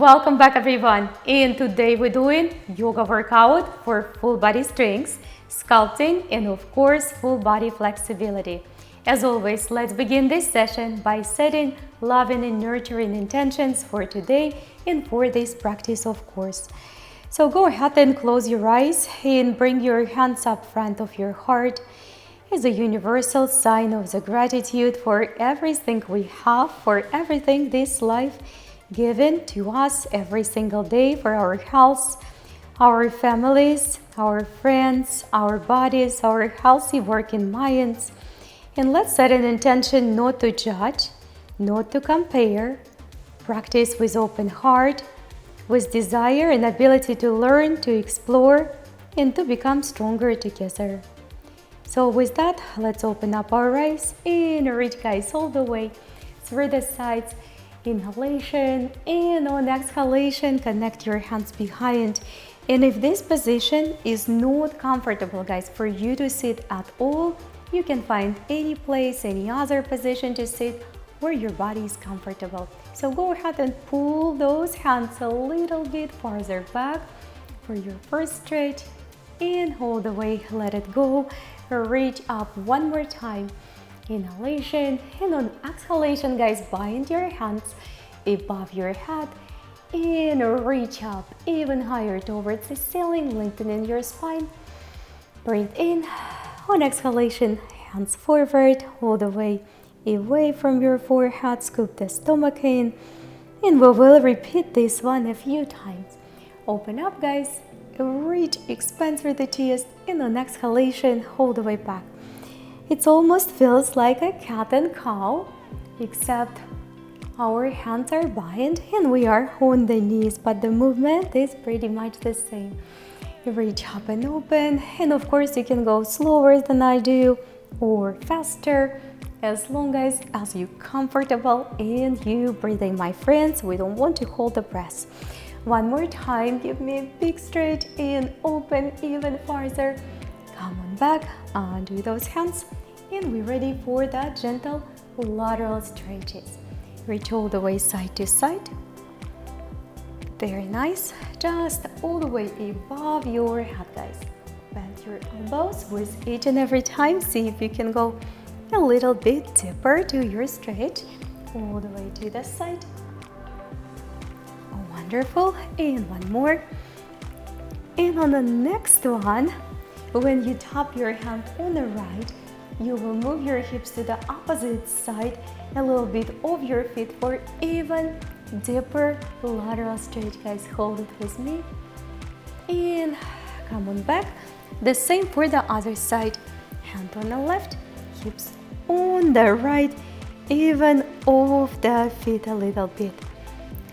Welcome back everyone, and today we're doing yoga workout for full body strength, sculpting, and of course full body flexibility. As always, let's begin this session by setting loving and nurturing intentions for today and for this practice, of course. So go ahead and close your eyes and bring your hands up front of your heart as a universal sign of the gratitude for everything we have, for everything this life given to us every single day, for our health, our families, our friends, our bodies, our healthy working minds. And let's set an intention not to judge, not to compare, practice with open heart, with desire and ability to learn, to explore, and to become stronger together. So with that, let's open up our eyes and reach, guys, all the way through the sides. Inhalation, and on exhalation, connect your hands behind. And if this position is not comfortable, guys, for you to sit at all, you can find any place, any other position to sit where your body is comfortable. So go ahead and pull those hands a little bit farther back for your first stretch, and all the way, let it go. Reach up one more time. Inhalation, and on exhalation, guys, bind your hands above your head and reach up even higher towards the ceiling, lengthening your spine. Breathe in. On exhalation, hands forward all the way away from your forehead. Scoop the stomach in, and we will repeat this one a few times. Open up, guys, reach, expand through the chest, and on exhalation, all the way back. It almost feels like a cat and cow, except our hands are bound and we are on the knees, but the movement is pretty much the same. Reach up and open, and of course you can go slower than I do or faster, as long as you're comfortable and you breathing, my friends. We don't want to hold the breath. One more time, give me a big stretch and open even farther. Come on back, undo those hands, and we're ready for that gentle lateral stretches. Reach all the way side to side. Very nice. Just all the way above your head, guys. Bend your elbows with each and every time. See if you can go a little bit deeper to your stretch. All the way to the side. Wonderful. And one more. And on the next one, when you tap your hand on the right, you will move your hips to the opposite side, a little bit of your feet for even deeper lateral stretch, guys. Hold it with me. And come on back. The same for the other side. Hand on the left, hips on the right, even off the feet a little bit.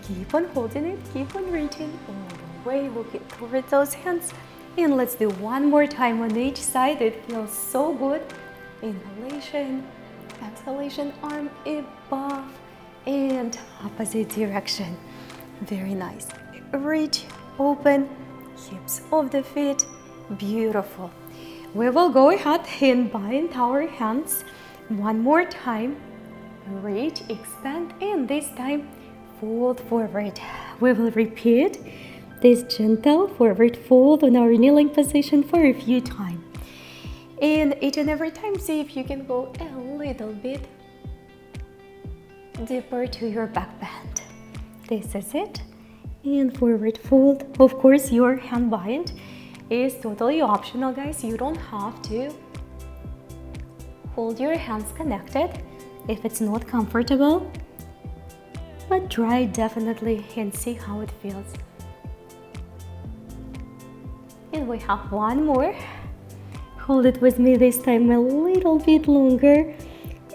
Keep on holding it, keep on reaching all the way, looking towards those hands. And let's do one more time on each side. It feels so good. Inhalation, exhalation, arm above and opposite direction. Very nice. Reach, open, hips of the feet. Beautiful. We will go ahead and bind our hands one more time. Reach, expand, and this time fold forward. We will repeat this gentle forward fold on our kneeling position for a few times. And each and every time, see if you can go a little bit deeper to your back bend. This is it. And forward fold. Of course, your hand bind is totally optional, guys. You don't have to hold your hands connected if it's not comfortable. But try definitely and see how it feels. And we have one more. Hold it with me this time a little bit longer.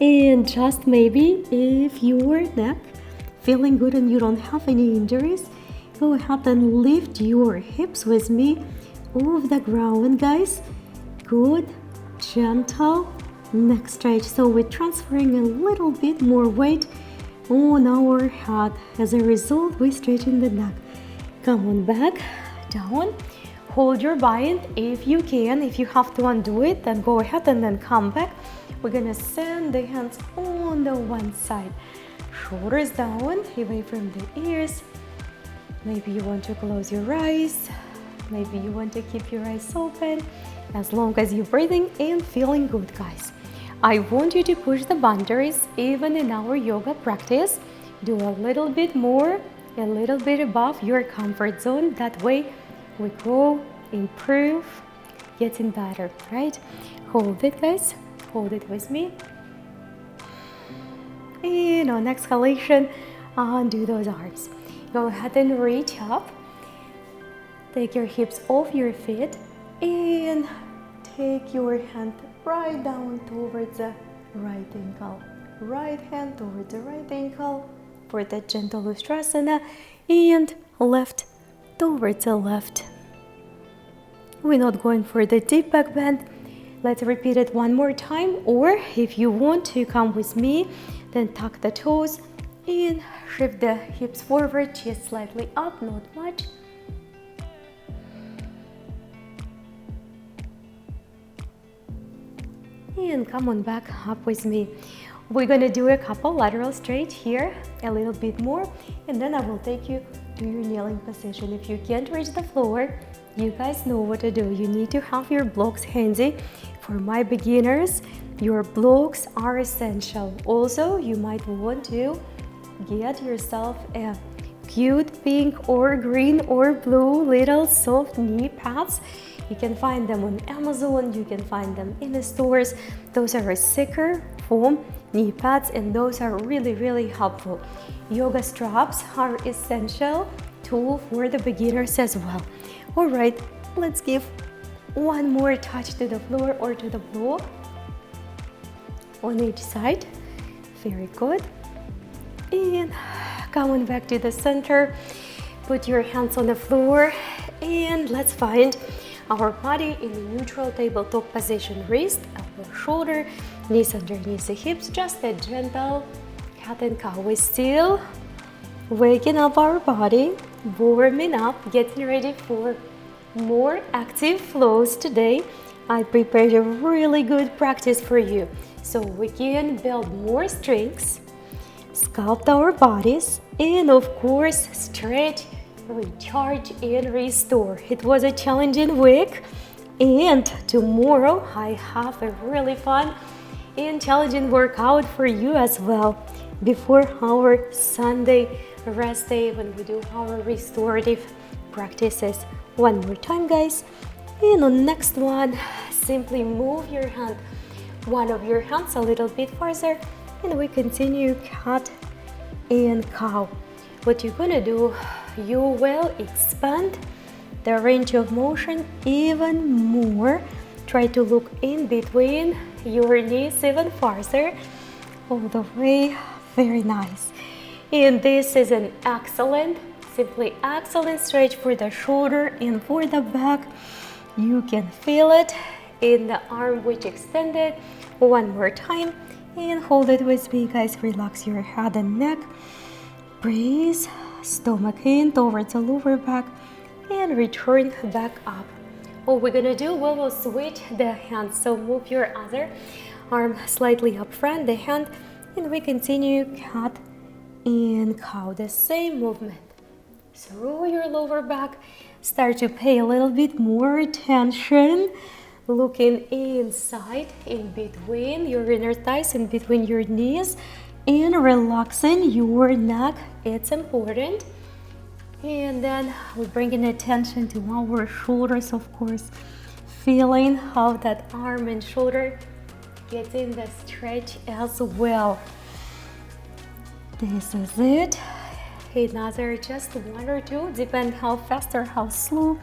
And just maybe if your neck feeling good and you don't have any injuries, go ahead and lift your hips with me off the ground, guys. Good, gentle neck stretch. So we're transferring a little bit more weight on our head. As a result, we're stretching the neck. Come on back, down. Hold your bind if you can. If you have to undo it, then go ahead and then come back. We're gonna send the hands on the one side. Shoulders down, away from the ears. Maybe you want to close your eyes. Maybe you want to keep your eyes open. As long as you're breathing and feeling good, guys. I want you to push the boundaries even in our yoga practice. Do a little bit more, a little bit above your comfort zone. That way we grow, improve, getting better, right? Hold it, guys. Hold it with me. And on exhalation, undo those arms. Go ahead and reach up. Take your hips off your feet and take your hand right down towards the right ankle. Right hand towards the right ankle for the gentle Chandrasana, and left towards the left. We're not going for the deep back bend. Let's repeat it one more time, or if you want to come with me, then tuck the toes and shift the hips forward, chest slightly up, not much. And come on back up with me. We're gonna do a couple lateral stretch here, a little bit more, and then I will take you to your kneeling position. If you can't reach the floor, you guys know what to do. You need to have your blocks handy. For my beginners, your blocks are essential. Also, you might want to get yourself a cute pink or green or blue little soft knee pads. You can find them on Amazon, you can find them in the stores. Those are a thicker foam knee pads, and those are really, really helpful. Yoga straps are essential tool for the beginners as well. All right, let's give one more touch to the floor or to the block on each side. Very good. And coming back to the center, put your hands on the floor and let's find our body in the neutral tabletop position. Wrist, elbow, shoulder, knees underneath the hips, just a gentle cat and cow. We're still waking up our body, warming up, getting ready for more active flows today. I prepared a really good practice for you so we can build more strengths, sculpt our bodies, and of course stretch, recharge, and restore. It was a challenging week, and tomorrow I have a really fun and challenging workout for you as well before our Sunday rest day when we do our restorative practices. One more time, guys, and on next one, simply move your hand, one of your hands a little bit farther, and we continue cat and cow. What you're gonna do, you will expand the range of motion even more. Try to look in between your knees even farther, all the way. Very nice. And this is an excellent, simply excellent stretch for the shoulder and for the back. You can feel it in the arm which extended. One more time and hold it with me, guys. Relax your head and neck. Breathe, stomach in towards the lower back and return back up. What we're gonna do, we will switch the hands. So move your other arm slightly up front, the hand, and we continue cat and cow. The same movement through your lower back. Start to pay a little bit more attention, looking inside, in between your inner thighs, in between your knees, and relaxing your neck. It's important. And then we're bringing attention to our shoulders, of course, feeling how that arm and shoulder gets in the stretch as well. This is it. Another just one or two, depend how fast or how slow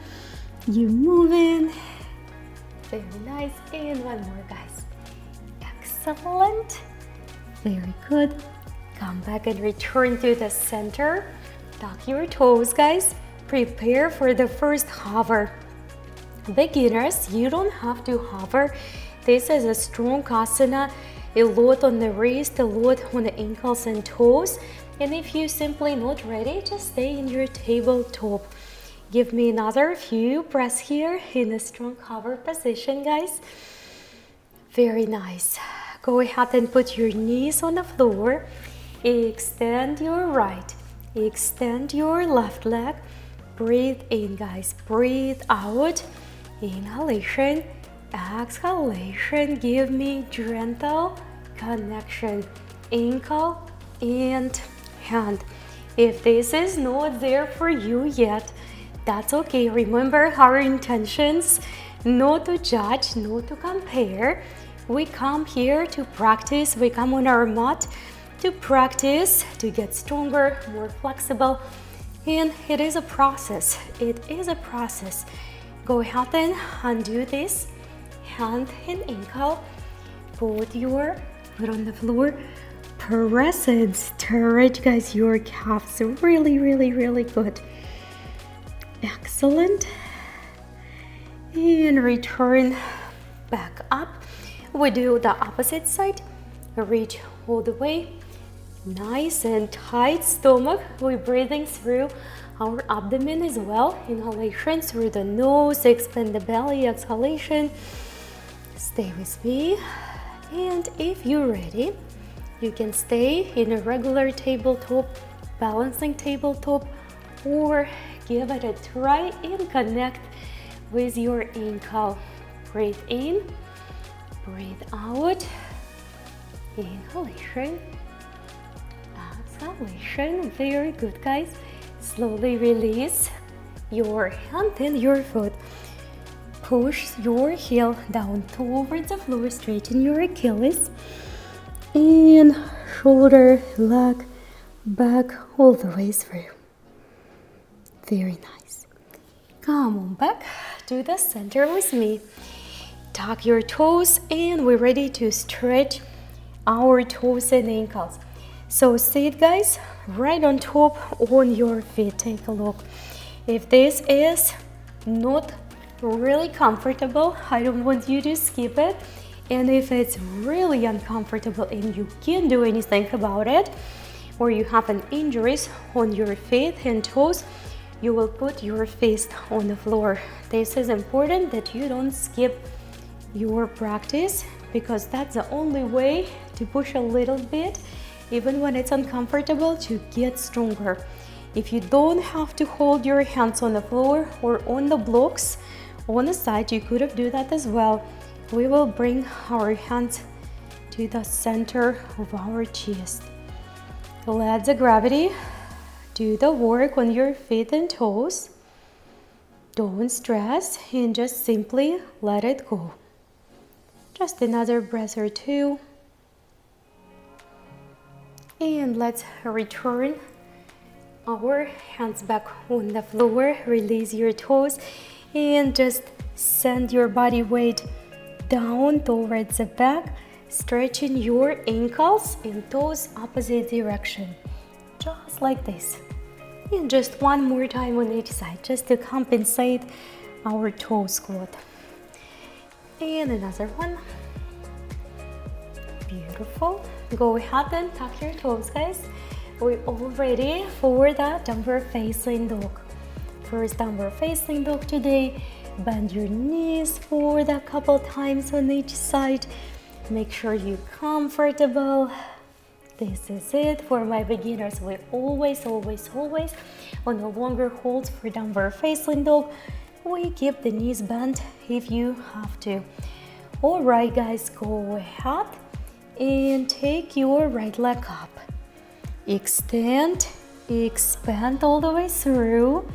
you move in. Very nice. And one more, guys. Excellent. Very good. Come back and return to the center. Tuck your toes, guys. Prepare for the first hover. Beginners, you don't have to hover. This is a strong asana, a lot on the wrist, a lot on the ankles and toes. And if you're simply not ready, just stay in your tabletop. Give me another few breaths here in a strong hover position, guys. Very nice. Go ahead and put your knees on the floor. Extend your right Extend your left leg. Breathe in, guys. Breathe out. Inhalation. Exhalation. Give me gentle connection. Ankle and hand. If this is not there for you yet, that's okay. Remember our intentions, not to judge, not to compare. We come here to practice. We come on our mat to practice, to get stronger, more flexible. And it is a process. It is a process. Go ahead and undo this. Hand and ankle. Put your foot on the floor. Press and stretch, guys, your calves. Really, really, really good. Excellent. And return back up. We do the opposite side. Reach all the way. Nice and tight stomach. We're breathing through our abdomen as well. Inhalation through the nose. Expand the belly. Exhalation. Stay with me. And if you're ready, you can stay in a regular tabletop, balancing tabletop, or give it a try and connect with your ankle. Breathe in, breathe out. Inhalation, exhalation. Very good, guys. Slowly release your hand and your foot. Push your heel down towards the floor. Straighten your Achilles. And shoulder, leg, back, all the way through. Very nice. Come on back to the center with me. Tuck your toes and we're ready to stretch our toes and ankles. So sit, guys, right on top on your feet. Take a look. If this is not really comfortable, I don't want you to skip it. And if it's really uncomfortable and you can't do anything about it, or you have an injuries on your feet and toes, you will put your fist on the floor. This is important that you don't skip your practice, because that's the only way to push a little bit, even when it's uncomfortable, to get stronger. If you don't have to hold your hands on the floor or on the blocks on the side, you could have do that as well. We will bring our hands to the center of our chest. Let the gravity do the work on your feet and toes. Don't stress and just simply let it go. Just another breath or two. And let's return our hands back on the floor. Release your toes and just send your body weight down towards the back, stretching your ankles and toes opposite direction, just like this. And just one more time on each side, just to compensate our toe squat. And another one. Beautiful. Go ahead and tuck your toes, guys. We're all ready for the downward facing dog. First downward facing dog today. Bend your knees forward a couple times on each side. Make sure you're comfortable. This is it for my beginners. We always on a longer hold for downward facing dog. We keep the knees bent if you have to. All right, guys, go ahead and take your right leg up. Extend, expand all the way through.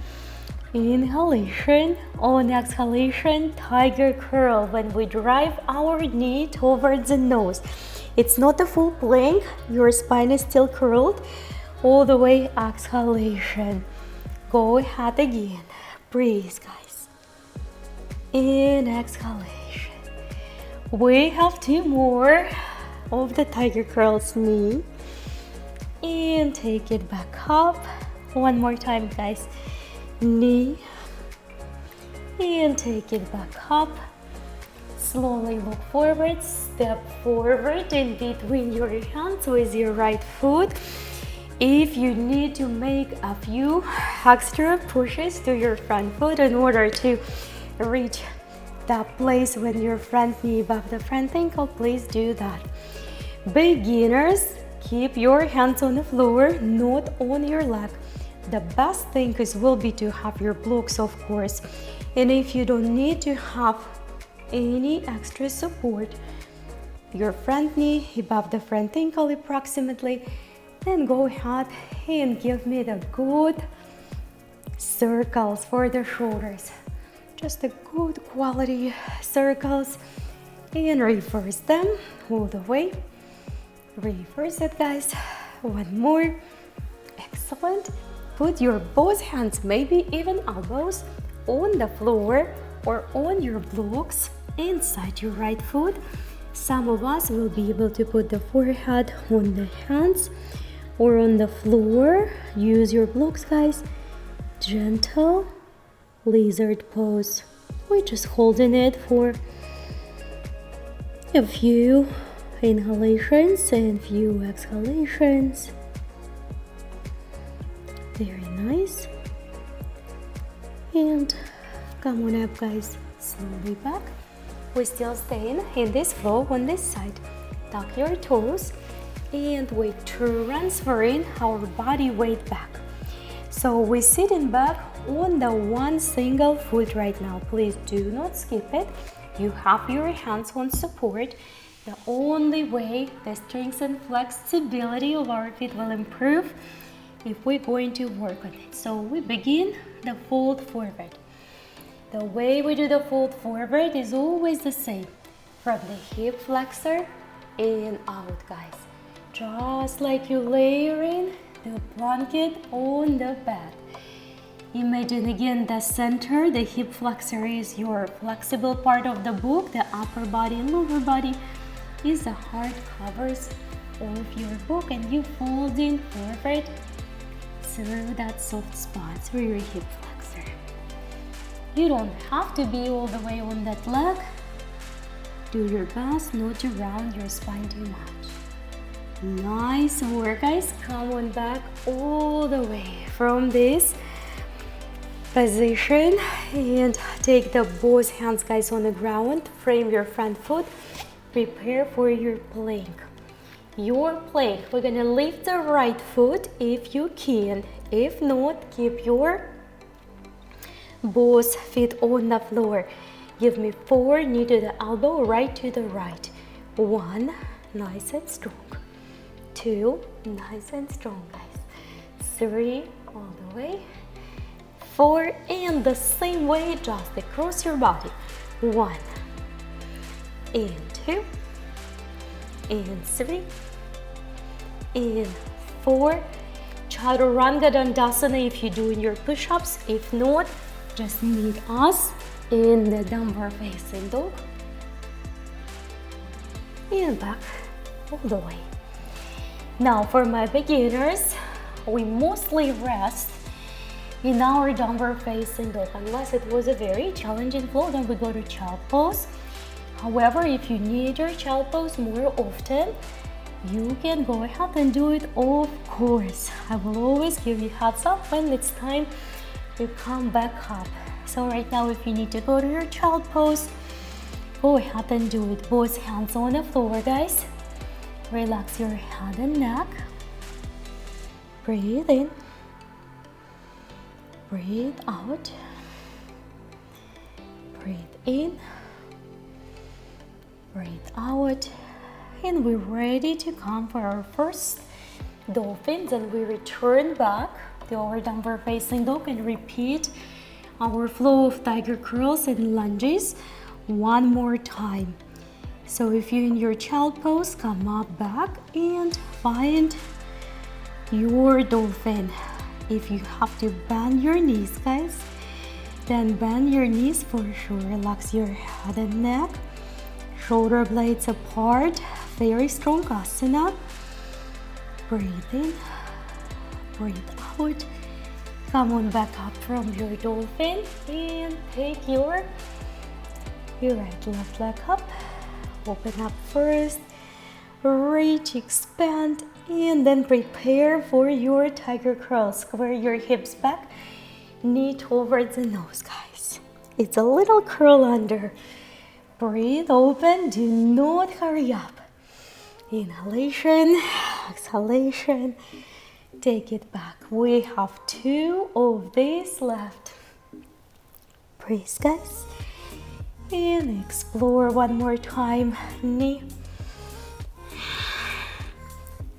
Inhalation. On exhalation, tiger curl, when we drive our knee towards the nose. It's not a full plank, your spine is still curled. All the way, exhalation. Go ahead again. Breathe, guys. In exhalation. We have two more of the tiger curls knee. And take it back up. One more time, guys. Knee, and take it back up. Slowly look forward, step forward in between your hands with your right foot. If you need to make a few extra pushes to your front foot in order to reach that place with your front knee above the front ankle, please do that. Beginners Keep your hands on the floor, not on your leg. The best thing will be to have your blocks, of course. And if you don't need to have any extra support, your front knee above the front ankle approximately, then go ahead and give me the good circles for the shoulders. Just a good quality circles, and reverse them all the way. Reverse it, guys. One more. Excellent. Put your both hands, maybe even elbows, on the floor or on your blocks inside your right foot. Some of us will be able to put the forehead on the hands or on the floor. Use your blocks, guys. Gentle lizard pose. We're just holding it for a few inhalations and few exhalations. Very nice. And come on up, guys. Slowly back. We're still staying in this flow on this side. Tuck your toes and we're transferring our body weight back. So we're sitting back on the one single foot right now. Please do not skip it. You have your hands on support. The only way the strength and flexibility of our feet will improve if we're going to work on it. So we begin the fold forward. The way we do the fold forward is always the same. From the hip flexor and out, guys. Just like you're layering the blanket on the bed. Imagine again the center, the hip flexor is your flexible part of the book. The upper body and lower body is the hard covers of your book, and you folding forward through that soft spot through your hip flexor. You don't have to be all the way on that leg. Do your best not to round your spine too much. Nice work, guys. Come on back all the way from this position and take the both hands, guys, on the ground. Frame your front foot. Prepare for your plank. Your plank, we're gonna lift the right foot if you can. If not, keep your both feet on the floor. Give me 4, knee to the elbow, right to the right. 1, nice and strong. 2, nice and strong, guys. 3, all the way. 4, and the same way, just across your body. 1, and 2, and 3, and 4. Chaturanga Dandasana if you're doing your push-ups. If not, just meet us in the downward facing dog. And back all the way. Now for my beginners, we mostly rest in our downward facing dog. Unless it was a very challenging flow, then we go to child pose. However, if you need your child pose more often, you can go ahead and do it, of course. I will always give you heads up when it's time to come back up. So right now, if you need to go to your child pose, go ahead and do it. Both hands on the floor, guys. Relax your head and neck. Breathe in. Breathe out. Breathe in. Breathe out. And we're ready to come for our first dolphins, and we return back to our downward facing dog and repeat our flow of tiger curls and lunges one more time. So if you're in your child pose, come up back and find your dolphin. If you have to bend your knees, guys, then bend your knees for sure. Relax your head and neck, shoulder blades apart. Very strong asana. Breathe in, breathe out. Come on back up from your dolphin and take your right left leg up. Open up first, reach, expand, and then prepare for your tiger curls. Square your hips back, knee towards the nose, guys. It's a little curl under. Breathe open, do not hurry up. Inhalation exhalation, take it back. We have 2 of these left. Breathe, guys. And explore one more time. Knee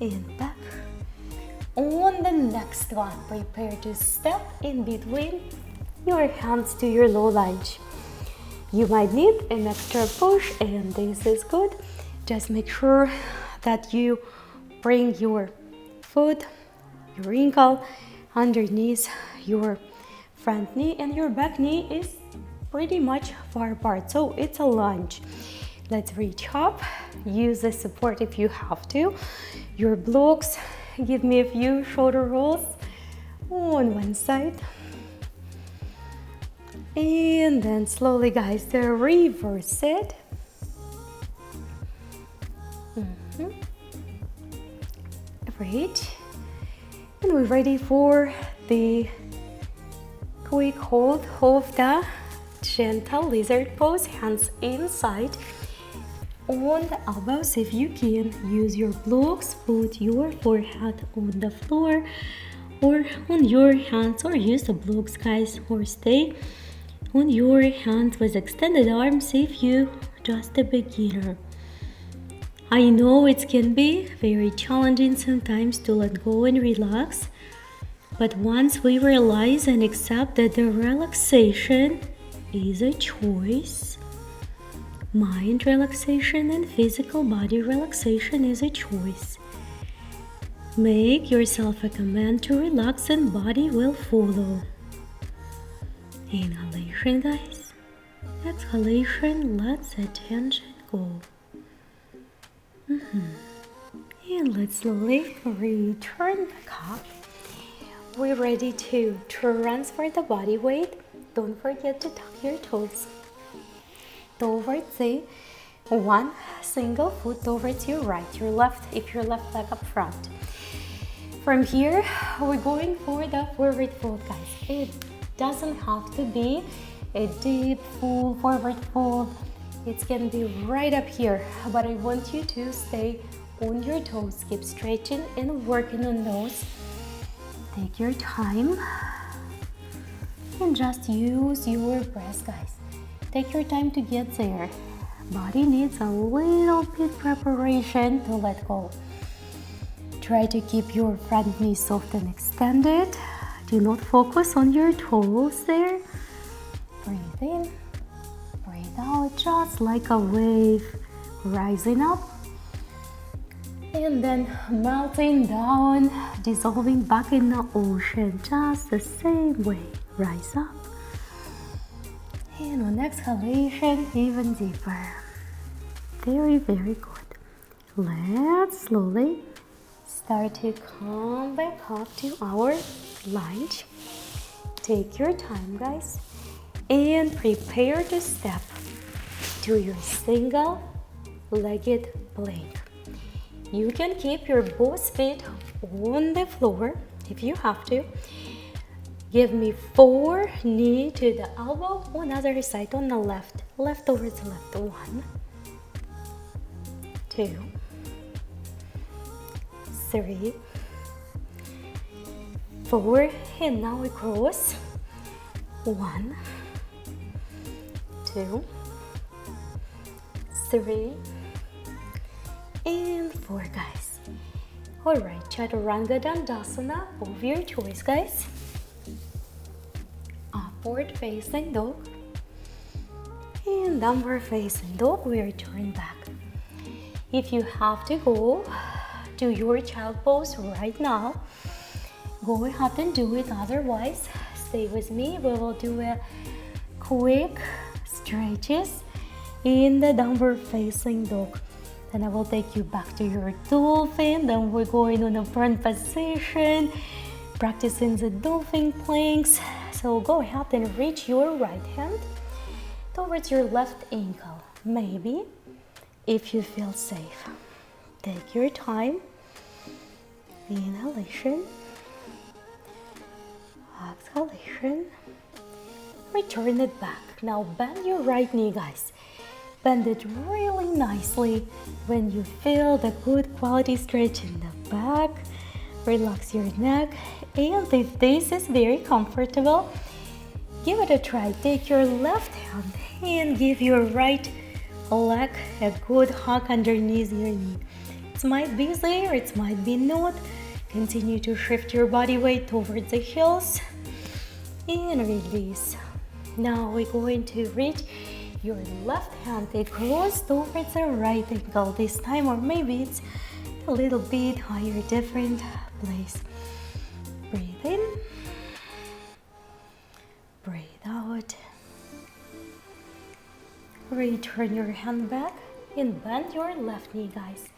and back. On the next one, prepare to step in between your hands to your low lunge. You might need an extra push, and this is good. Just make sure that you bring your foot, your ankle underneath your front knee, and your back knee is pretty much far apart, so it's a lunge. Let's reach up, use the support if you have to. Your blocks, give me a few shoulder rolls on one side. And then slowly, guys, reverse it. Great. And we're ready for the quick hold of the gentle lizard pose. Hands inside on the elbows if you can. Use your blocks, put your forehead on the floor or on your hands, or use the blocks, guys, or stay on your hands with extended arms if you just a beginner. I know it can be very challenging sometimes to let go and relax, but once we realize and accept that the relaxation is a choice, mind relaxation and physical body relaxation is a choice. Make yourself a command to relax and body will follow. Inhalation, guys. Exhalation, let the tension go. And let's slowly return back up. We're ready to transfer the body weight. Don't forget to tuck your toes towards the one single foot towards your right, your left, if your left leg up front. From here, we're going for the forward fold, guys. It doesn't have to be a deep, full forward fold. It can be right up here, but I want you to stay on your toes. Keep stretching and working on those. Take your time and just use your breath, guys. Take your time to get there. Body needs a little bit preparation to let go. Try to keep your front knee soft and extended. Do not focus on your toes there. Breathe in, breathe out, just like a wave rising up and then melting down, dissolving back in the ocean, just the same way. Rise up, and on exhalation, even deeper. Very, very good. Let's slowly start to come back up to our lunge. Take your time, guys, and prepare to step to your single-legged plank. You can keep your both feet on the floor if you have to. Give me 4, knee to the elbow, on other side, on the left, left towards left. 1, 2, 3, 4, and now we cross. 1, 2, 3, and 4, guys. All right, Chaturanga Dandasana of your choice, guys. Upward facing dog and downward facing dog. We return back. If you have to go to your child pose right now, go ahead and do it. Otherwise, stay with me. We will do a quick stretches in the downward facing dog. Then I will take you back to your dolphin. Then we're going on a front position, practicing the dolphin planks. So go ahead and reach your right hand towards your left ankle. Maybe if you feel safe. Take your time. Inhalation. Exhalation. Return it back. Now bend your right knee, guys. Bend it really nicely when you feel the good quality stretch in the back, relax your neck, and if this is very comfortable, give it a try. Take your left hand and give your right leg a good hug underneath your knee. It might be there, it might be not. Continue to shift your body weight towards the heels and release. Now we're going to reach your left hand across towards the right ankle this time, or maybe it's a little bit higher, different place. Breathe in, breathe out. Return your hand back and bend your left knee, guys.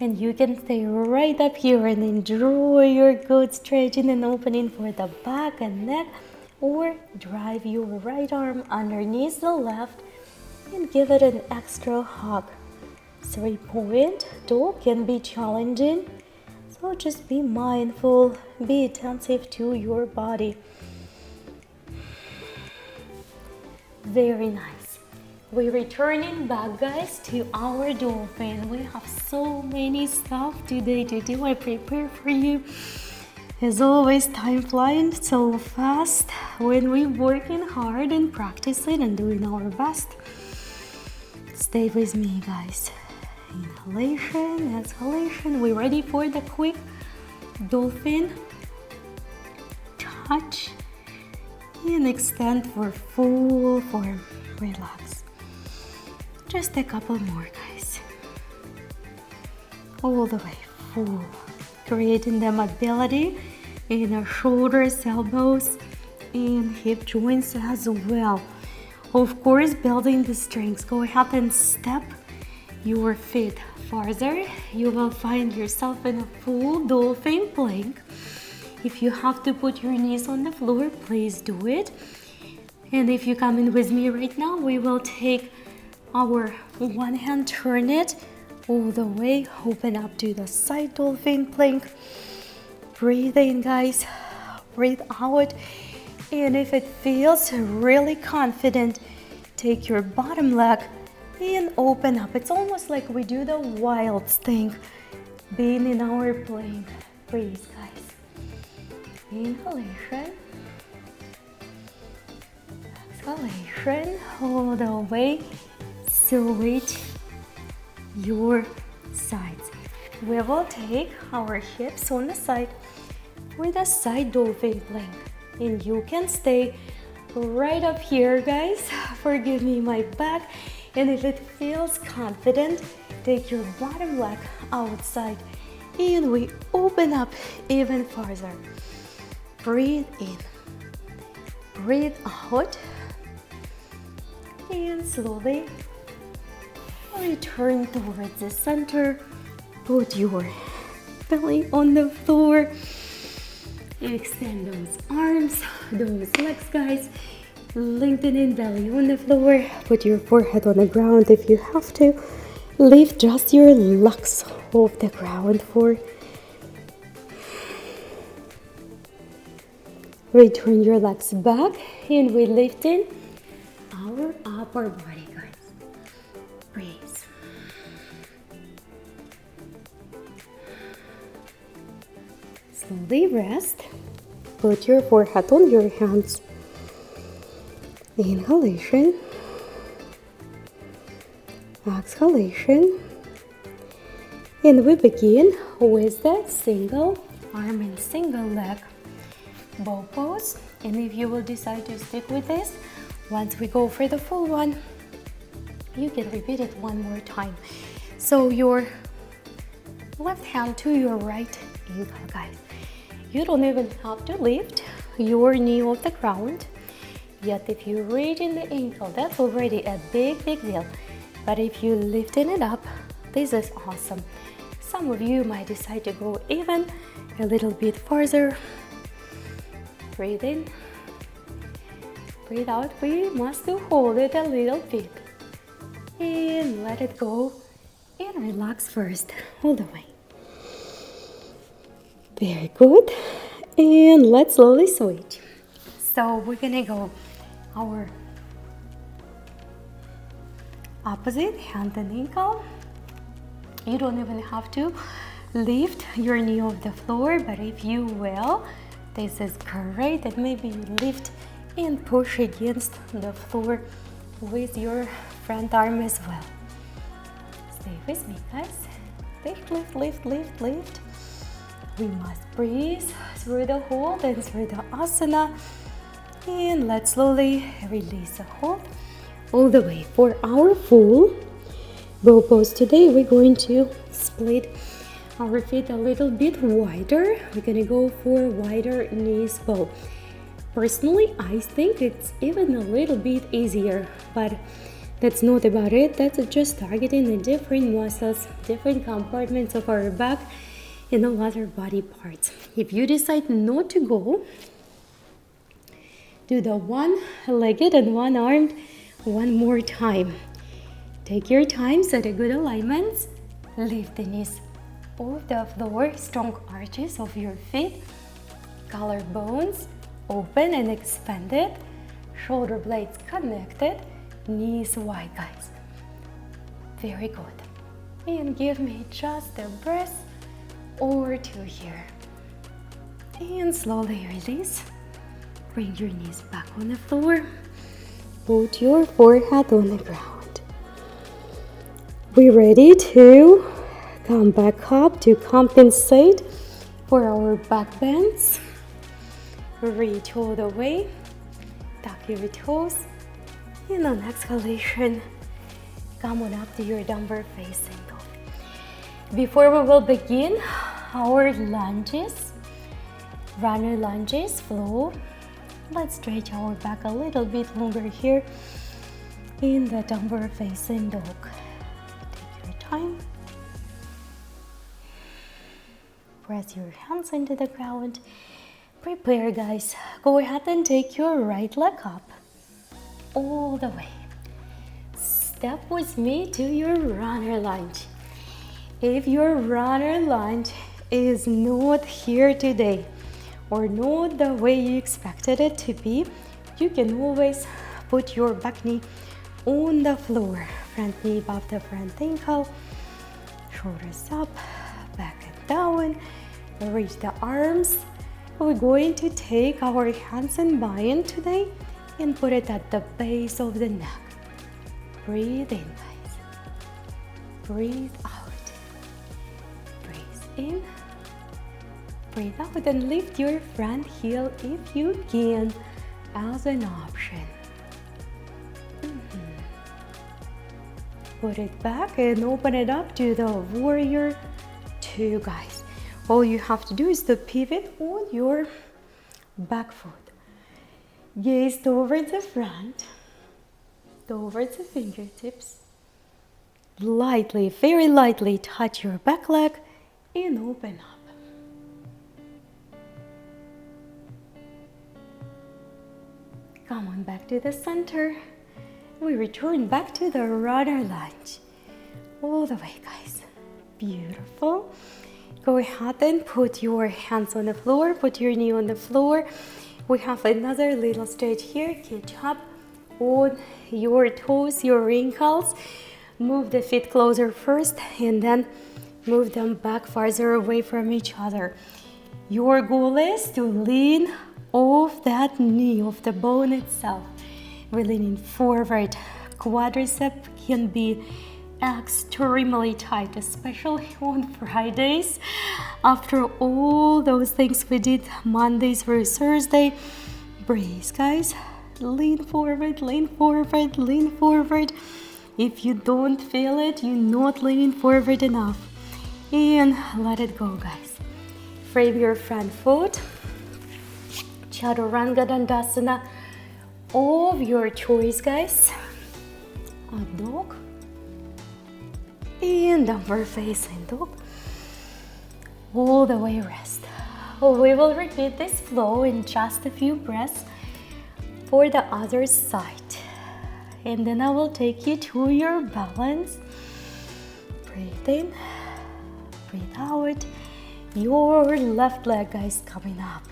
And you can stay right up here and enjoy your good stretching and opening for the back and neck, or drive your right arm underneath the left and give it an extra hug. 3-point dog can be challenging, so just be mindful, be attentive to your body. Very nice. We're returning back, guys, to our dolphin. We have so many stuff today to do. I prepare for you. As always, time flying so fast when we're working hard and practicing and doing our best. Stay with me, guys. Inhalation, exhalation. We're ready for the quick dolphin touch and extend for full form. Relax. Just a couple more, guys. All the way full. Creating the mobility in our shoulders, elbows, and hip joints as well. Of course, building the strength. Go ahead and step your feet farther. You will find yourself in a full dolphin plank. If you have to put your knees on the floor, please do it. And if you come in with me right now, we will take our one hand, turn it all the way, open up to the side dolphin plank. Breathe in, guys, breathe out. And if it feels really confident, take your bottom leg and open up. It's almost like we do the wild thing, being in our plank. Breathe, guys. Inhalation. Exhalation all the way. Switch your sides. We will take our hips on the side with a side dolphin plank. And you can stay right up here, guys. Forgive me, my back. And if it feels confident, take your bottom leg outside. And we open up even farther. Breathe in. Breathe out. And slowly return towards the center. Put your belly on the floor. Extend those arms, those legs, guys. Lengthening belly on the floor. Put your forehead on the ground if you have to. Lift just your legs off the ground for. Return your legs back and we lifting our upper body, guys. Breathe. Slowly rest. Put your forehead on your hands. Inhalation. Exhalation. And we begin with the single arm and single leg bow pose. And if you will decide to stick with this, once we go for the full one, you can repeat it one more time. So your left hand to your right ankle, guys. You don't even have to lift your knee off the ground. Yet if you reach in the ankle, that's already a big deal. But if you lifting it up, this is awesome. Some of you might decide to go even a little bit further. Breathe in. Breathe out. We must hold it a little bit. And let it go. And relax first, all the way. Very good. And let's slowly switch. So we're gonna go our opposite, hand and ankle. You don't even have to lift your knee off the floor, but if you will, this is great. And maybe you lift and push against the floor with your front arm as well. Stay with me, guys. Lift, lift, lift, lift, lift. We must breathe through the hold and through the asana. And let's slowly release the hold all the way. For our full bow pose today, we're going to split our feet a little bit wider. We're gonna go for wider knees bow. Personally, I think it's even a little bit easier, but that's not about it. That's just targeting the different muscles, different compartments of our back and all other body parts. If you decide not to go, do the one-legged and one-armed one more time. Take your time, set a good alignment. Lift the knees off the floor, strong arches of your feet, collarbones open and expanded, shoulder blades connected, knees wide, guys. Very good. And give me just a breath or two here. And slowly release. Bring your knees back on the floor. Put your forehead on the ground. We're ready to come back up to compensate for our back bends. Reach all the way. Tuck your toes. And on exhalation, come on up to your downward facing dog. Before we will begin our lunges, runner lunges, flow. Let's stretch our back a little bit longer here in the downward facing dog. Take your time. Press your hands into the ground. Prepare, guys. Go ahead and take your right leg up all the way. Step with me to your runner lunge. If your runner lunge is not here today or not the way you expected it to be, you can always put your back knee on the floor. Front knee above the front ankle, shoulders up, back and down. Reach the arms. We're going to take our hands and bind today and put it at the base of the neck. Breathe in, guys. Breathe out. Breathe in. Breathe out and lift your front heel if you can as an option. Put it back and open it up to the warrior two, guys. All you have to do is to pivot on your back foot. Gaze towards the front, towards the fingertips. Lightly, very lightly touch your back leg and open up. Come on back to the center. We return back to the runner lunge. All the way, guys. Beautiful. Go ahead and put your hands on the floor, put your knee on the floor. We have another little stretch here. Catch up on your toes, your ankles. Move the feet closer first and then move them back farther away from each other. Your goal is to lean off that knee, off the bone itself. We're leaning forward. Quadricep can be extremely tight, especially on Fridays. After all those things we did Monday through Thursday, breathe, guys. Lean forward, lean forward, lean forward. If you don't feel it, you're not leaning forward enough. And let it go, guys. Frame your front foot. Chaturanga Dandasana of your choice, guys. Up dog. And downward facing dog. All the way rest. We will repeat this flow in just a few breaths for the other side. And then I will take you to your balance. Breathe in, breathe out. Your left leg, guys, coming up.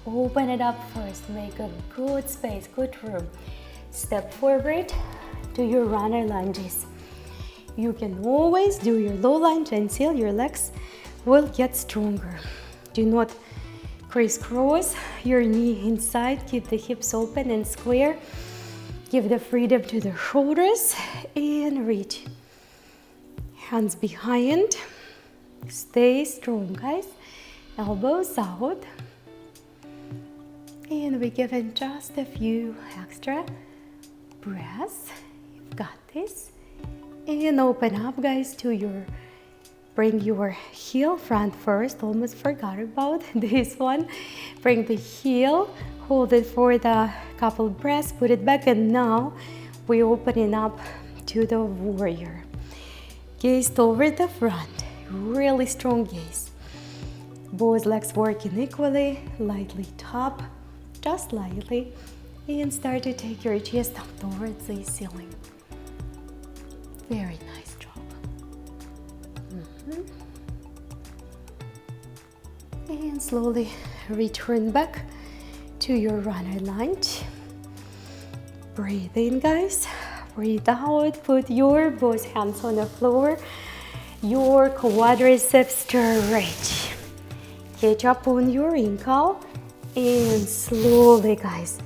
Open it up first. Make a good space, good room. Step forward to your runner lunges. You can always do your low lunge and seal your legs will get stronger. Do not crisscross your knee inside. Keep the hips open and square. Give the freedom to the shoulders and reach. Hands behind. Stay strong, guys. Elbows out. And we're giving just a few extra breaths. You've got this. And open up, guys, to your, bring your heel front first. Almost forgot about this one. Bring the heel, hold it for the couple breaths, put it back, and now we're opening up to the warrior. Gaze over the front, really strong gaze. Both legs working equally, lightly top, just lightly, and start to take your chest up towards the ceiling. Very nice job. And slowly return back to your runner lunge. Breathe in, guys. Breathe out. Put your both hands on the floor. Your quadriceps stretch. Catch up on your ankle. And slowly, guys,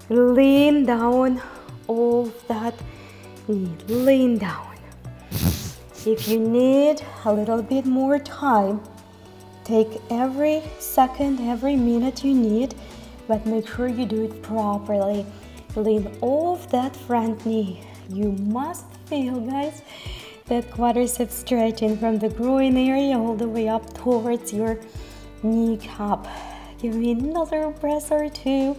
lean down off that knee. Lean down. If you need a little bit more time, take every second, every minute you need, but make sure you do it properly. Lean off that front knee. You must feel, guys, that quadriceps stretching from the groin area all the way up towards your kneecap. Give me another breath or two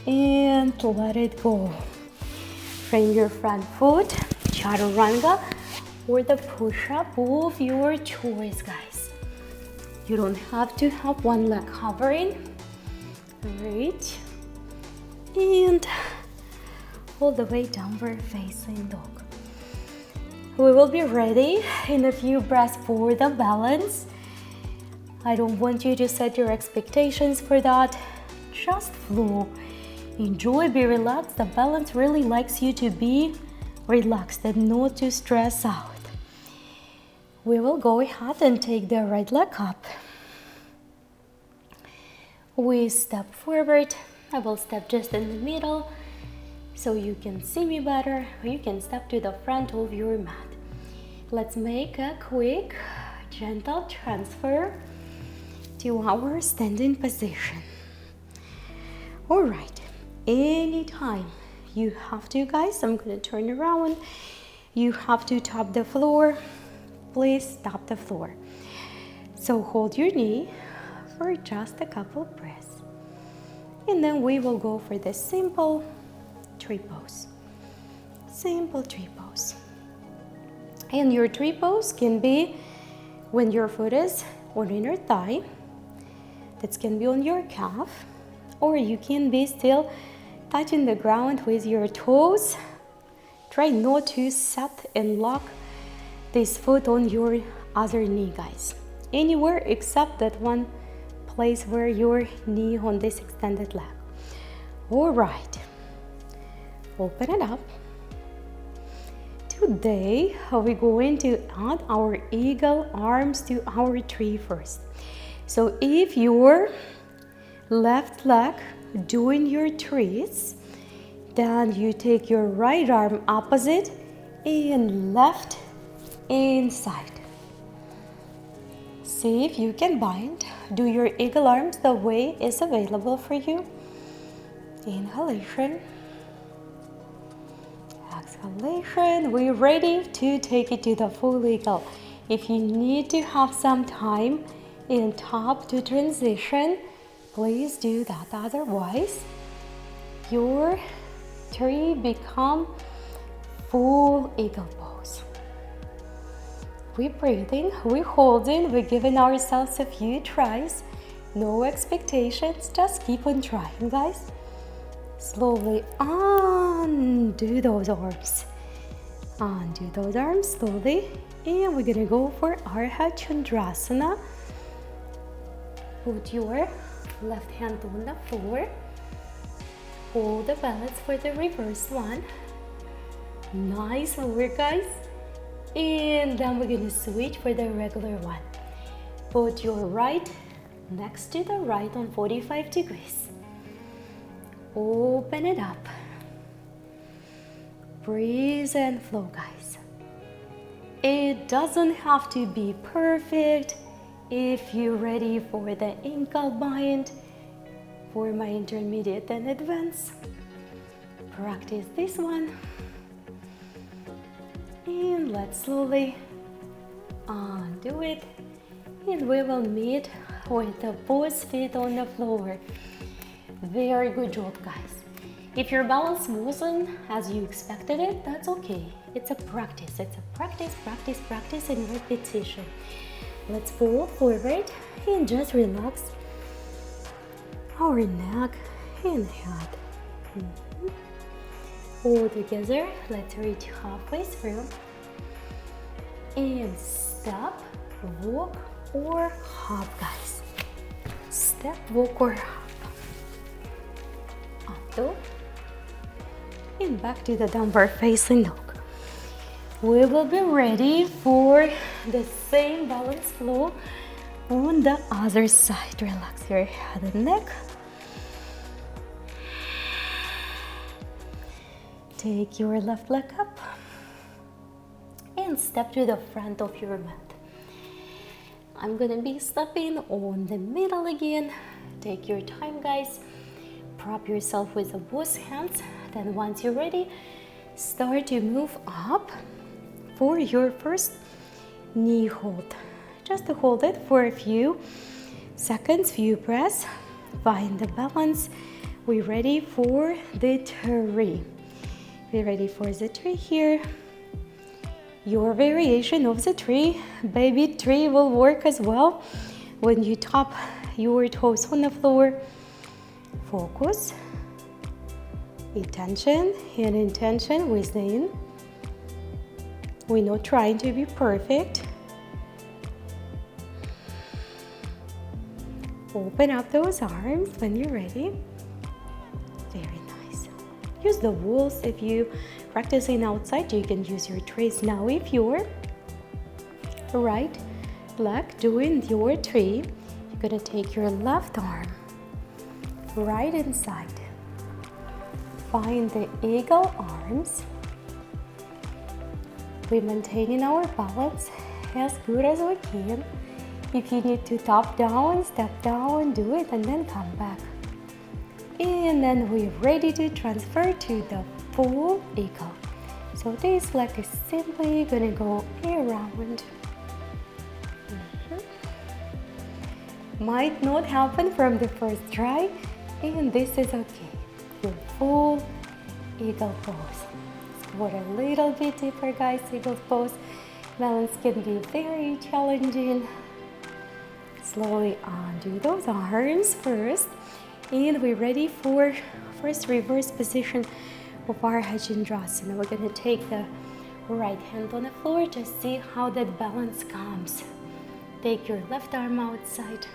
and let it go. Frame your front foot, Chaturanga, or the push-up of your choice, guys. You don't have to have one leg hovering. Reach and all the way downward facing dog. We will be ready in a few breaths for the balance. I don't want you to set your expectations for that. Just flow. Enjoy, be relaxed. The balance really likes you to be relaxed and not to stress out. We will go ahead and take the right leg up. We step forward. I will step just in the middle so you can see me better. You can step to the front of your mat. Let's make a quick, gentle transfer to our standing position. All right, anytime you have to, guys, I'm gonna turn around. You have to tap the floor. Please tap the floor. So hold your knee for just a couple of breaths. And then we will go for the simple tree pose. Simple tree pose. And your tree pose can be when your foot is on inner thigh. That can be on your calf, or you can be still touching the ground with your toes. Try not to set and lock this foot on your other knee, guys. Anywhere except that one place where your knee on this extended leg. All right, open it up. Today, we're going to add our eagle arms to our tree first. So if your left leg doing your trees, then you take your right arm opposite and left inside. See if you can bind. Do your eagle arms the way is available for you. Inhalation. Exhalation. We're ready to take it to the full eagle. If you need to have some time in top to transition, please do that. Otherwise, your tree become full eagle pose. We're breathing, we're holding, we're giving ourselves a few tries. No expectations, just keep on trying, guys. Slowly undo those arms. Undo those arms slowly. And we're gonna go for our Chandrasana. Put your left hand on the floor. Hold the balance for the reverse one. Nice work, guys. And then we're gonna switch for the regular one. Put your right next to the right on 45 degrees. Open it up. Breathe and flow, guys. It doesn't have to be perfect. If you're ready for the ankle bind, for my intermediate and advanced, practice this one. And let's slowly undo it. And we will meet with the both feet on the floor. Very good job, guys. If your balance wasn't as you expected it, that's okay. It's a practice. It's a practice, practice, practice, and repetition. Let's fall forward and just relax our neck and head. All together, let's reach halfway through. And step, walk, or hop, guys. Step, walk, or hop. Up, two. And back to the downward facing dog. We will be ready for the same balance flow on the other side. Relax your head and neck. Take your left leg up and step to the front of your mat. I'm gonna be stepping on the middle again. Take your time, guys. Prop yourself with both hands. Then once you're ready, start to move up for your first knee hold. Just to hold it for a few seconds, few breaths. Find the balance. We're ready for the tree. We're ready for the tree here. Your variation of the tree, baby tree, will work as well. When you tap your toes on the floor, focus, attention and intention within. We're not trying to be perfect. Open up those arms when you're ready. Very nice. Use the walls. If you're practicing outside, you can use your trees. Now if you're right leg doing your tree, you're gonna take your left arm right inside. Find the eagle arms. We're maintaining our balance as good as we can. If you need to tap down, step down, do it, and then come back. And then we're ready to transfer to the full eagle. So this leg is simply gonna go around. Might not happen from the first try, and this is okay. Your full eagle pose. Squat a little bit deeper, guys. Eagle pose. Balance can be very challenging. Slowly undo those arms first. And we're ready for first reverse position of our Chandrasana. We're gonna take the right hand on the floor. Just see how that balance comes. Take your left arm outside.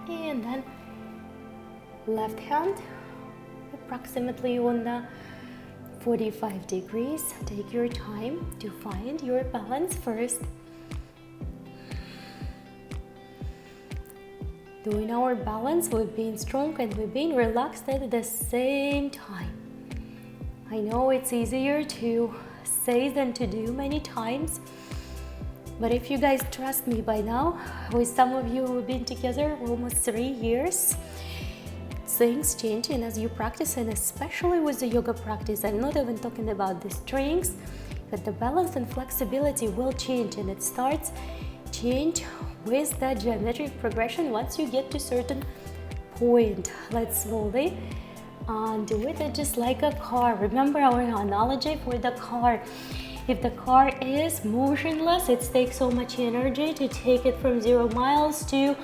And then left hand approximately on the 45 degrees. Take your time to find your balance first. Doing our balance, we've been strong and we've been relaxed at the same time. I know it's easier to say than to do many times, but if you guys trust me by now, with some of you who've been together almost 3 years, things change, and as you practice, and especially with the yoga practice, I'm not even talking about the strengths, but the balance and flexibility will change, and it starts change with the geometric progression once you get to certain point. Let's slowly do it just like a car. Remember our analogy for the car. If the car is motionless, it takes so much energy to take it from 0 miles to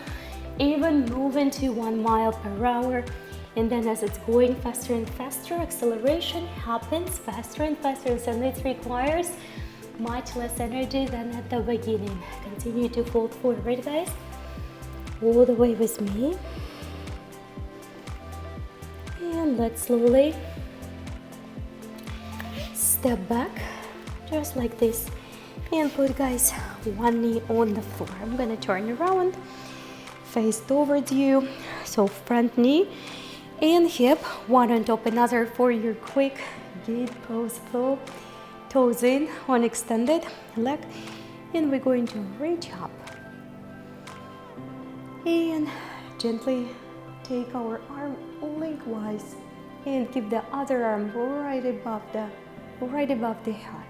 even move into 1 mile per hour. And then as it's going faster and faster, acceleration happens faster and faster, and it requires much less energy than at the beginning. Continue to fold forward, guys, all the way with me. And let's slowly step back, just like this. And put, guys, one knee on the floor. I'm gonna turn around, face towards you. So front knee and hip, one on top another for your quick gate pose flow. Toes in on extended leg, and we're going to reach up and gently take our arm lengthwise and keep the other arm right above the head.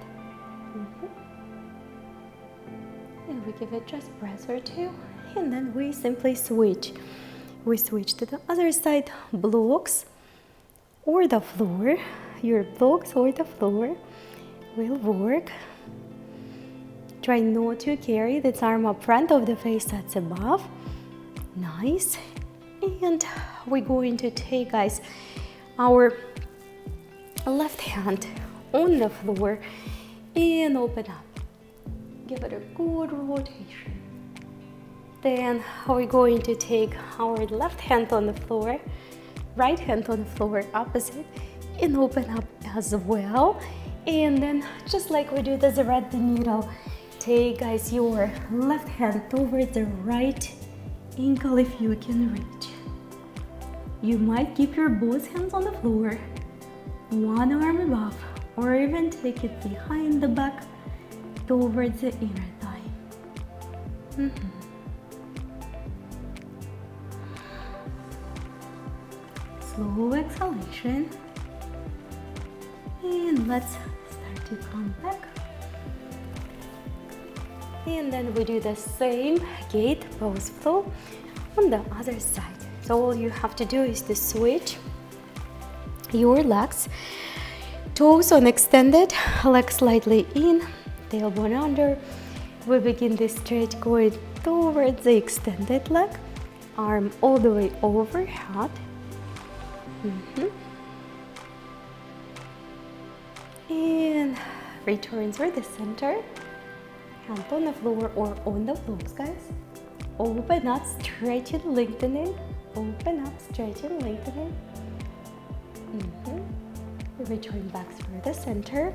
And we give it just a breath or two, and then we simply switch. We switch to the other side, blocks or the floor. Your blocks or the floor will work. Try not to carry this arm up front of the face that's above. Nice. And we're going to take, guys, our left hand on the floor and open up. Give it a good rotation. Then we're going to take our left hand on the floor, right hand on the floor, opposite, and open up as well. And then just like we do the thread the needle, take, guys, your left hand towards the right ankle if you can reach. You might keep your both hands on the floor, one arm above, or even take it behind the back towards the inner thigh. Slow exhalation. And let's start to come back. And then we do the same gate pose flow on the other side. So all you have to do is to switch your legs. Toes on extended, legs slightly in, tailbone under. We begin this stretch going towards the extended leg, arm all the way overhead. And return through the center, hand on the floor or on the blocks, guys. Open up, stretching, lengthening. Open up, stretching, lengthening. Return back through the center.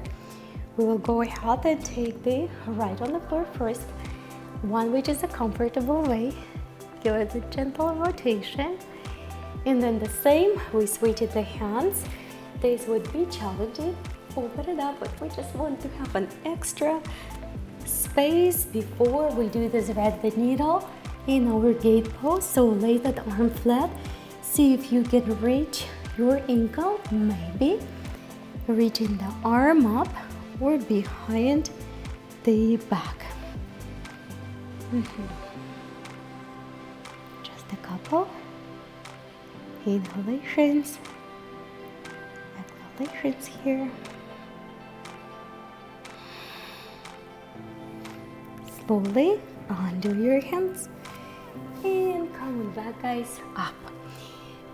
We will go ahead and take the right on the floor first, one which is a comfortable way. Give it a gentle rotation. And then the same, we switch it the hands. This would be challenging. Open it up, but we just want to have an extra space before we do this thread the needle in our gate pose. So lay that arm flat. See if you can reach your ankle, maybe reaching the arm up or behind the back. Just a couple inhalations, exhalations here. Slowly undo your hands and coming back, guys, up.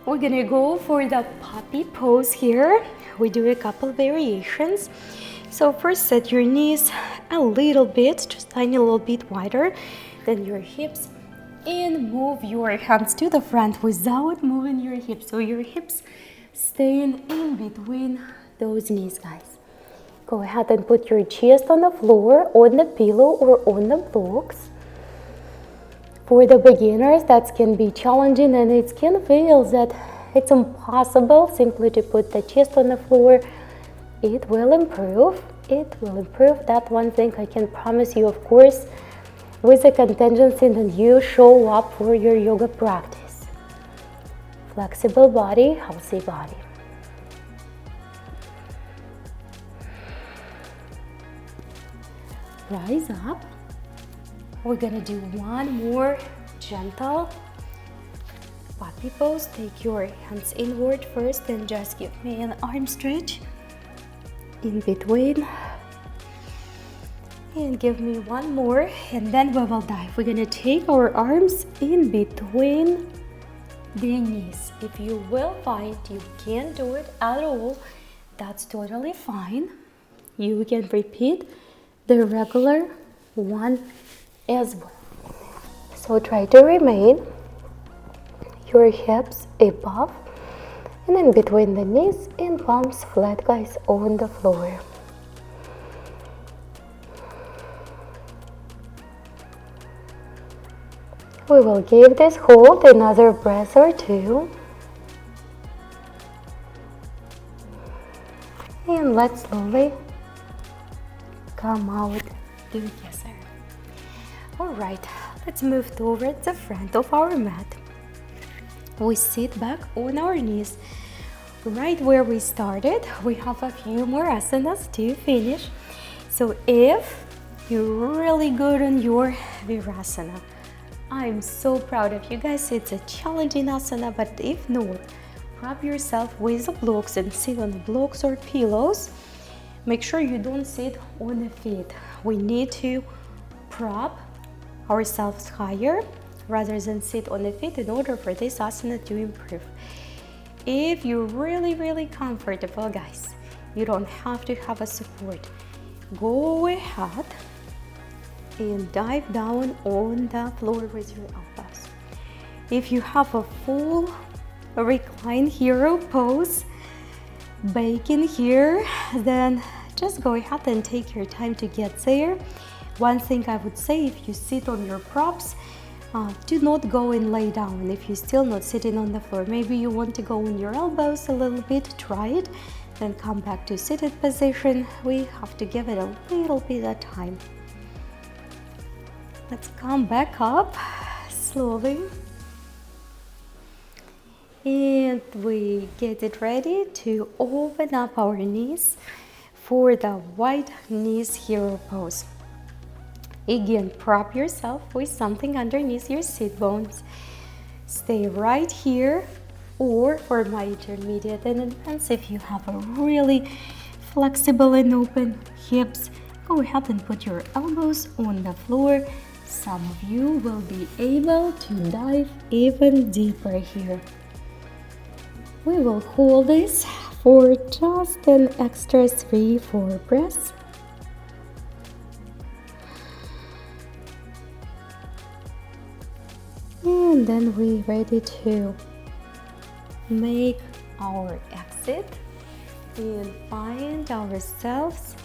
We're gonna go for the puppy pose here. We do a couple variations. So first, set your knees a little bit, just tiny little bit wider than your hips, and move your hands to the front without moving your hips. So your hips staying in between those knees, guys. Go ahead and put your chest on the floor, on the pillow, or on the blocks. For the beginners, that can be challenging, and it can feel that it's impossible simply to put the chest on the floor. It will improve. It will improve. That one thing I can promise you, of course, with the contingency that you show up for your yoga practice. Flexible body, healthy body. Rise up. We're gonna do one more gentle puppy pose. Take your hands inward first and just give me an arm stretch in between. And give me one more, and then we will dive. We're gonna take our arms in between the knees. If you will find you can't do it at all, that's totally fine. You can repeat the regular one as well. So try to remain your hips above and in between the knees and palms flat, guys, on the floor. We will give this hold another breath or two. And let's slowly come out together. Alright, let's move towards the front of our mat. We sit back on our knees. Right where we started, we have a few more asanas to finish. So if you're really good on your Virasana, I'm so proud of you guys. It's a challenging asana, but if not, prop yourself with the blocks and sit on the blocks or pillows. Make sure you don't sit on the feet. We need to prop ourselves higher rather than sit on the feet in order for this asana to improve. If you're really comfortable, guys, you don't have to have a support. Go ahead and dive down on the floor with your elbows. If you have a full recline hero pose, baking here, then just go ahead and take your time to get there. One thing I would say, if you sit on your props, do not go and lay down if you're still not sitting on the floor. Maybe you want to go on your elbows a little bit, try it, then come back to seated position. We have to give it a little bit of time. Let's come back up slowly. And we get it ready to open up our knees for the wide knees hero pose. Again, prop yourself with something underneath your sit bones. Stay right here, or for my intermediate and advanced, if you have a really flexible and open hips, go ahead and put your elbows on the floor. Some of you will be able to dive even deeper here. We will hold this for just an extra 3-4 breaths. And then we're ready to make our exit and find ourselves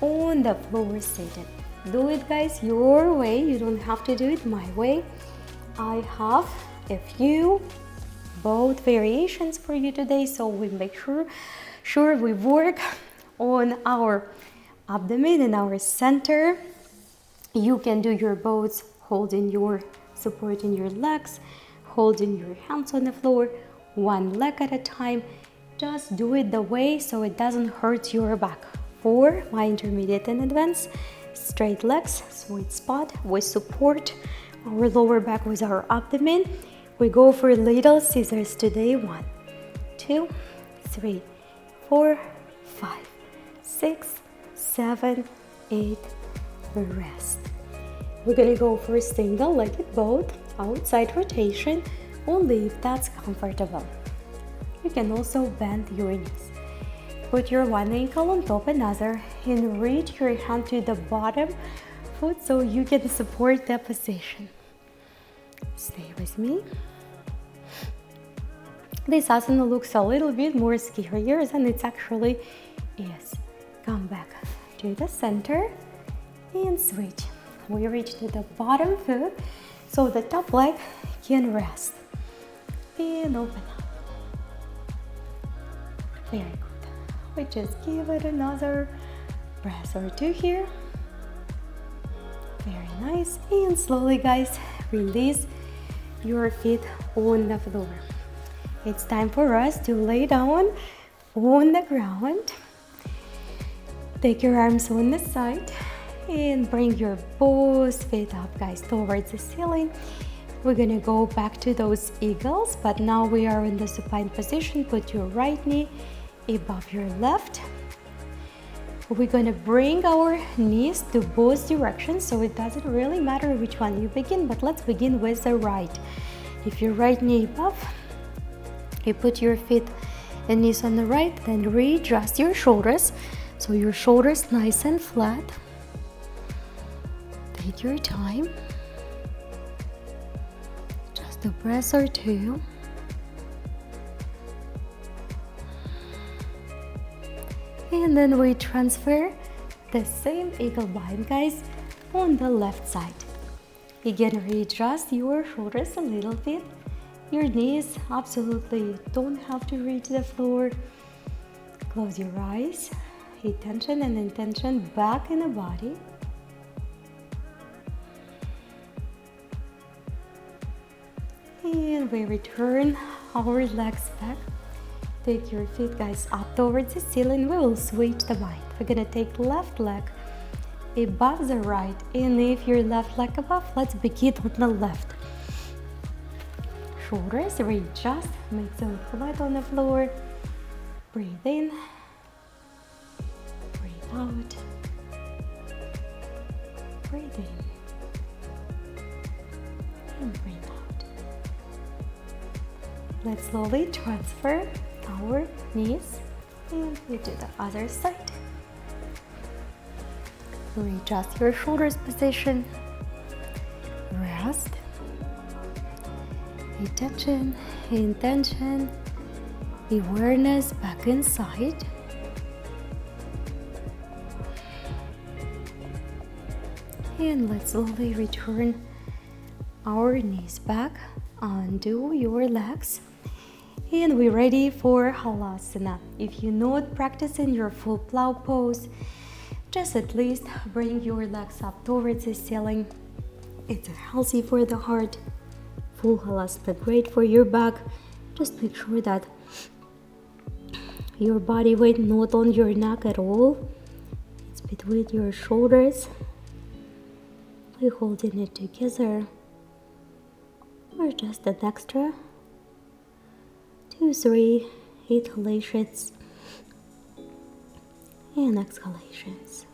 on the floor seated. Do it, guys, your way. You don't have to do it my way. I have a few both variations for you today, so we make sure we work on our abdomen and our center. You can do your both supporting your legs, holding your hands on the floor, one leg at a time. Just do it the way so it doesn't hurt your back. For my intermediate and advanced, straight legs, sweet spot. We support our lower back with our abdomen. We go for little scissors today. 1, 2, 3, 4, 5, 6, 7, 8, rest. We're gonna go for a single-legged boat, outside rotation, only if that's comfortable. You can also bend your knees. Put your one ankle on top another and reach your hand to the bottom foot so you can support the position. Stay with me. This asana looks a little bit more scarier than it actually is. Come back to the center and switch. We reach to the bottom foot so the top leg can rest. And open up. Very good. We just give it another breath or two here. Very nice. And slowly, guys, release your feet on the floor. It's time for us to lay down on the ground. Take your arms on the side and bring your both feet up, guys, towards the ceiling. We're gonna go back to those eagles, but now we are in the supine position. Put your right knee above your left. We're gonna bring our knees to both directions, so it doesn't really matter which one you begin, but let's begin with the right. If your right knee above, you put your feet and knees on the right, then readjust your shoulders, so your shoulders nice and flat. Take your time. Just a breath or two. And then we transfer the same eagle bind, guys, on the left side. Again, readjust your shoulders a little bit. Your knees absolutely don't have to reach the floor. Close your eyes. Heat tension and intention back in the body. And we return our legs back. Take your feet, guys, up towards the ceiling. We will switch the mind. We're gonna take left leg above the right, and if your left leg above, let's begin with the left. Shoulders readjust, make them flat on the floor. Breathe in, breathe out, breathe in, and breathe out. Let's slowly transfer our knees, and we do the other side. Readjust your shoulders position. Rest. Attention, intention, awareness back inside. And let's slowly return our knees back. Undo your legs. And we're ready for Halasana. If you're not practicing your full plow pose, just at least bring your legs up towards the ceiling. It's healthy for the heart. Full Halasana, great for your back. Just make sure that your body weight not on your neck at all. It's between your shoulders. We're holding it together. Or just an extra 2-3 inhalations and exhalations.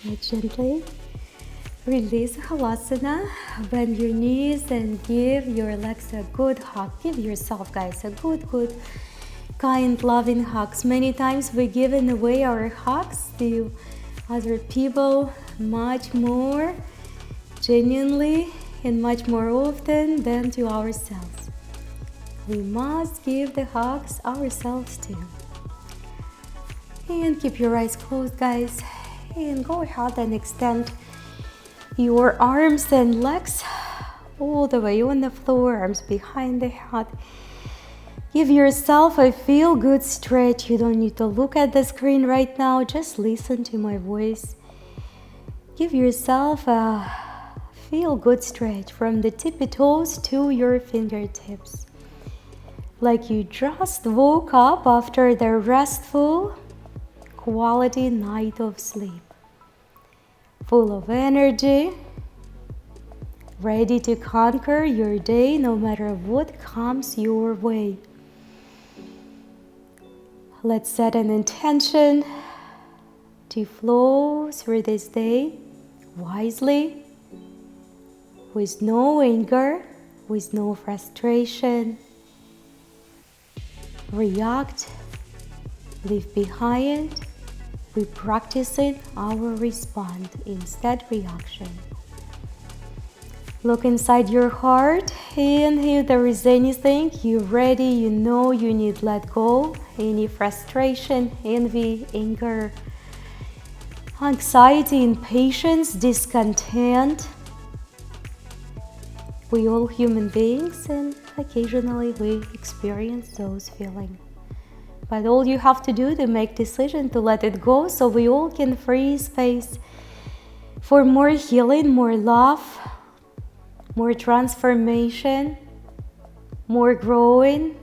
And gently release Halasana. Bend your knees and give your legs a good hug. Give yourself, guys, a good, kind, loving hugs. Many times we're giving away our hugs to other people much more genuinely and much more often than to ourselves. We must give the hugs ourselves too. And keep your eyes closed, guys. And go ahead and extend your arms and legs all the way on the floor, arms behind the head. Give yourself a feel-good stretch. You don't need to look at the screen right now. Just listen to my voice. Give yourself a feel-good stretch from the tippy toes to your fingertips. Like you just woke up after the restful, quality night of sleep. Full of energy, ready to conquer your day no matter what comes your way. Let's set an intention to flow through this day wisely, with no anger, with no frustration. React, leave behind. We practicing our respond instead reaction. Look inside your heart, and if there is anything you're ready, you know you need let go, any frustration, envy, anger, anxiety, impatience, discontent. We all human beings, and occasionally we experience those feelings. But all you have to do to make decision to let it go, so we all can free space for more healing, more love, more transformation, more growing,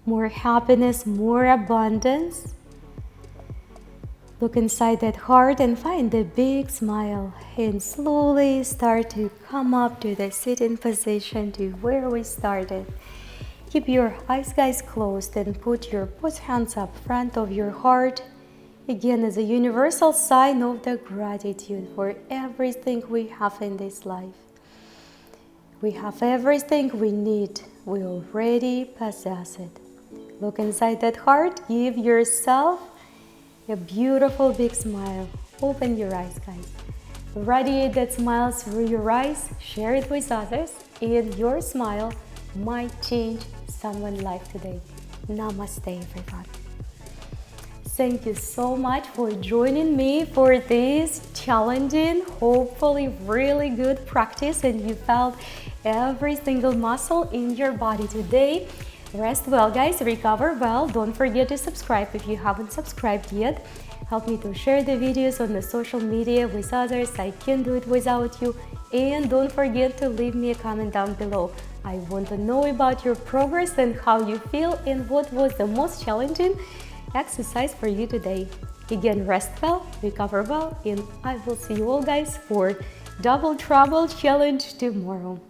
more happiness, more abundance. Look inside that heart and find a big smile, and slowly start to come up to the sitting position, to where we started. Keep your eyes, guys, closed and put your both hands up front of your heart. Again, as a universal sign of the gratitude for everything we have in this life. We have everything we need. We already possess it. Look inside that heart. Give yourself a beautiful big smile. Open your eyes, guys. Radiate that smile through your eyes. Share it with others. And your smile might change someone's life today. Namaste, everyone. Thank you so much for joining me for this challenging, hopefully really good practice, and you felt every single muscle in your body today. Rest well, guys, recover well. Don't forget to subscribe if you haven't subscribed yet. Help me to share the videos on the social media with others. I can't do it without you. And don't forget to leave me a comment down below. I want to know about your progress and how you feel and what was the most challenging exercise for you today. Again, rest well, recover well, and I will see you all, guys, for Double Trouble Challenge tomorrow.